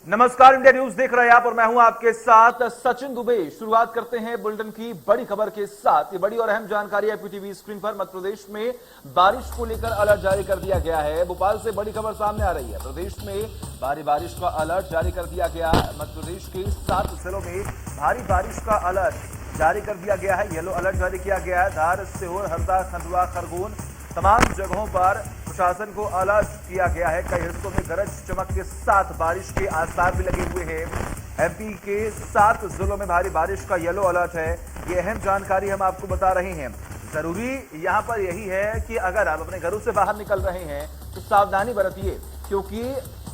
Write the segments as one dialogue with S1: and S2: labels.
S1: नमस्कार, India news देख रहे हैं आप और मैं हूं आपके साथ सचिन दुबे। शुरुआत करते हैं बुलेटिन की बड़ी खबर के साथ। ये बड़ी और अहम जानकारी एपीटीवी स्क्रीन पर। मध्य प्रदेश में बारिश को लेकर अलर्ट जारी कर दिया गया है। भोपाल से बड़ी खबर सामने आ रही है। प्रदेश में भारी बारिश का अलर्ट जारी कर दिया गया है। मध्य प्रदेश के 7 जिलों में भारी बारिश का अलर्ट जारी कर दिया गया है। येलो अलर्ट जारी किया गया है। धार, सीहोर, हरदा, खंडवा, खरगोन तमाम जगहों पर प्रशासन को अलर्ट किया गया है। कई हिस्सों में गरज चमक के साथ बारिश के आसार भी लगे हुए हैं। एमपी के 7 जिलों में भारी बारिश का येलो अलर्ट है। ये अहम जानकारी हम आपको बता रहे हैं। जरूरी यहां पर यही है कि अगर आप अपने घरों से बाहर निकल रहे हैं तो सावधानी बरतिए, क्योंकि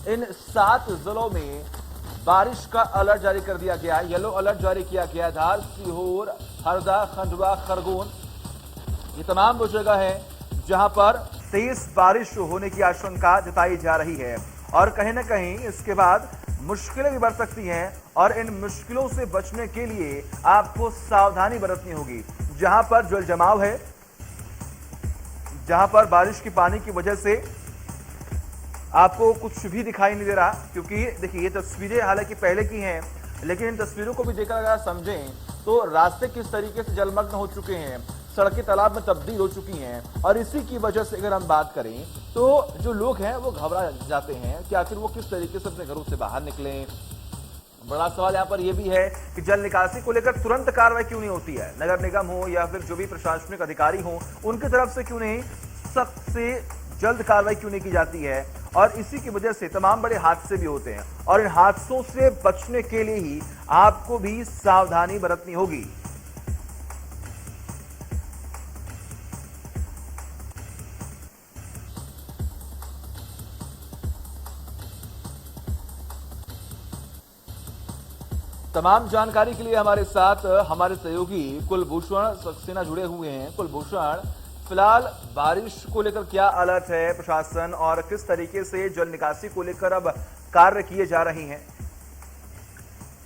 S1: इन 7 जिलों में बारिश का अलर्ट जारी कर दिया गया है। येलो अलर्ट जारी किया गया है। धार, सीहोर, हरदा, खंडवा, खरगोन ये तमाम वो जगह है जहां पर तेज बारिश होने की आशंका जताई जा रही है और कहीं ना कहीं इसके बाद मुश्किलें भी बढ़ सकती हैं और इन मुश्किलों से बचने के लिए आपको सावधानी बरतनी होगी। जहां पर जल जमाव है, जहां पर बारिश की पानी की वजह से आपको कुछ भी दिखाई नहीं दे रहा, क्योंकि देखिए ये तस्वीरें हालांकि पहले की हैं, लेकिन इन तस्वीरों को भी देखकर अगर आप समझें तो रास्ते किस तरीके से जलमग्न हो चुके हैं, सड़कें तालाब में तब्दील हो चुकी हैं। और इसी की वजह से अगर हम बात करें तो जो लोग हैं वो घबरा जाते हैं कि आखिर वो किस तरीके से अपने घरों से बाहर निकलें। बड़ा सवाल यहाँ पर यह भी है कि जल निकासी को लेकर तुरंत कार्रवाई क्यों नहीं होती है। नगर निगम हो या फिर जो भी प्रशासनिक अधिकारी हो, उनकी तरफ से क्यों नहीं सख्त से जल्द कार्रवाई क्यों नहीं की जाती है। और इसी की वजह से तमाम बड़े हादसे भी होते हैं और इन हादसों से बचने के लिए ही आपको भी सावधानी बरतनी होगी। तमाम जानकारी के लिए हमारे साथ हमारे सहयोगी कुलभूषण सक्सेना जुड़े हुए हैं। कुलभूषण, फिलहाल बारिश को लेकर क्या अलर्ट है प्रशासन और किस तरीके से जल निकासी को लेकर अब कार्य किए जा रहे हैं?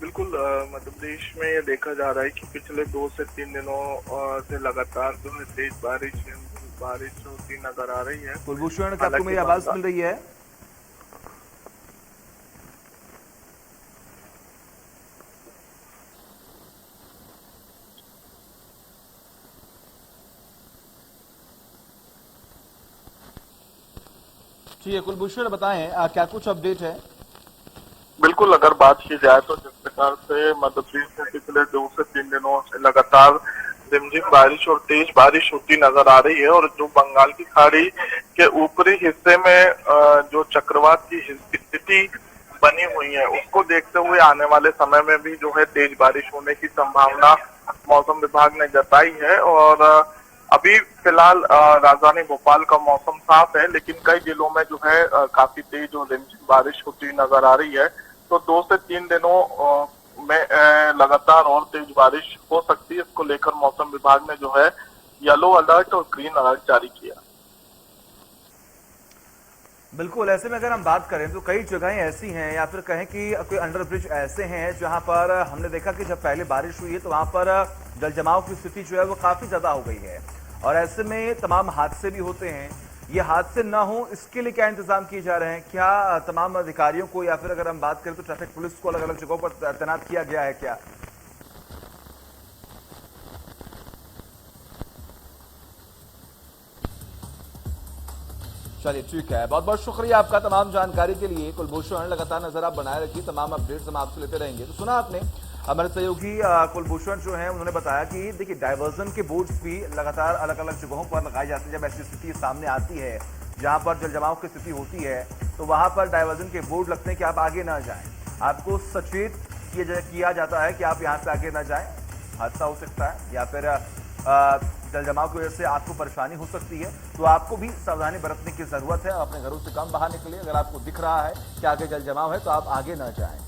S2: बिल्कुल, मध्य प्रदेश में ये देखा जा रहा है कि पिछले 2 से 3 दिनों से लगातार जो है तेज बारिश होती नजर आ रही है।
S1: कुलभूषण, क्या आपको मेरी आवाज मिल रही है? ठीक है कुलभूषण, बताएं क्या कुछ अपडेट है?
S2: बिल्कुल, अगर बात की जाए तो जिस प्रकार से मध्य प्रदेश में पिछले 2 से 3 दिनों से लगातार रिमझिम बारिश और तेज बारिश होती नजर आ रही है और जो बंगाल की खाड़ी के ऊपरी हिस्से में जो चक्रवात की स्थिति बनी हुई है, उसको देखते हुए आने वाले समय में भी जो है तेज बारिश होने की संभावना मौसम विभाग ने जताई है। और अभी फिलहाल राजधानी भोपाल का मौसम साफ है, लेकिन कई जिलों में जो है काफी तेज और रिमझिम बारिश होती नजर आ रही है। तो 2 से 3 दिनों में लगातार और तेज बारिश हो सकती है। इसको लेकर मौसम विभाग ने जो है येलो अलर्ट और ग्रीन अलर्ट जारी किया।
S1: बिल्कुल, ऐसे में अगर हम बात करें तो कई जगहें ऐसी हैं या फिर कहें कि कोई अंडर ब्रिज ऐसे हैं जहां पर हमने देखा कि जब पहले बारिश हुई है तो वहां पर जल जमाव की स्थिति जो है वो काफी ज्यादा हो गई है और ऐसे में तमाम हादसे भी होते हैं। ये हादसे ना हो इसके लिए क्या इंतजाम किए जा रहे हैं? क्या तमाम अधिकारियों को या फिर अगर हम बात करें तो ट्रैफिक पुलिस को अलग अलग जगहों पर तैनात किया गया है क्या? चलिए ठीक है, बहुत बहुत शुक्रिया आपका तमाम जानकारी के लिए कुलभूषण। लगातार नजर आप बनाए रखिए, तमाम अपडेट्स हम आपसे लेते रहेंगे। तो सुना आपने हमारे सहयोगी कुलभूषण जो है उन्होंने बताया कि देखिए डाइवर्जन के बोर्ड्स भी लगातार अलग अलग जगहों पर लगाए जाते हैं। जब ऐसी स्थिति सामने आती है जहां पर जल जमाव की स्थिति होती है तो वहां पर डाइवर्जन के बोर्ड लगते हैं कि आप आगे ना जाएं, आपको सचेत किया जाता है कि आप यहाँ से आगे ना जाएं, हादसा हो सकता है या फिर जल जमाव की वजह से आपको परेशानी हो सकती है। तो आपको भी सावधानी बरतने की जरूरत है। अपने घरों से कम बाहर निकलिए। अगर आपको दिख रहा है कि आगे जल जमाव है तो आप आगे ना जाएं।